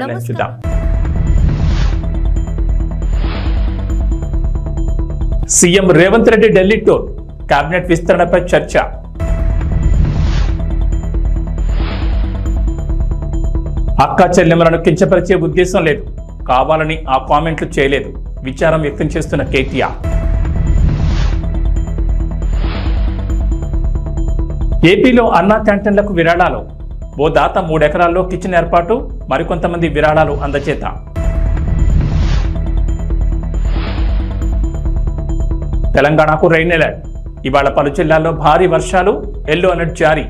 Headlines చూద్దాం. CM Revanth Reddy Delhi tour, cabinet విస్తరణపై చర్చ. అక్కా చెల్లెమ్మలను కించపరిచే ఉద్దేశం లేదు, కావాలని ఆ కామెంట్లు చేయలేదు, విచారం వ్యక్తం చేస్తున్న కేటీఆర్. ఏపీలో అన్నా క్యాంటీన్లకు విరాళాలు, ఓ దాత 3 ఎకరాల్లో కిచెన్ ఏర్పాటు, మరికొంతమంది విరాళాలు అందజేత. తెలంగాణకు రెయిన్ అలర్ట్, ఇవాళ పలు జిల్లాల్లో భారీ వర్షాలు, ఎల్లో అలర్ట్ జారీ.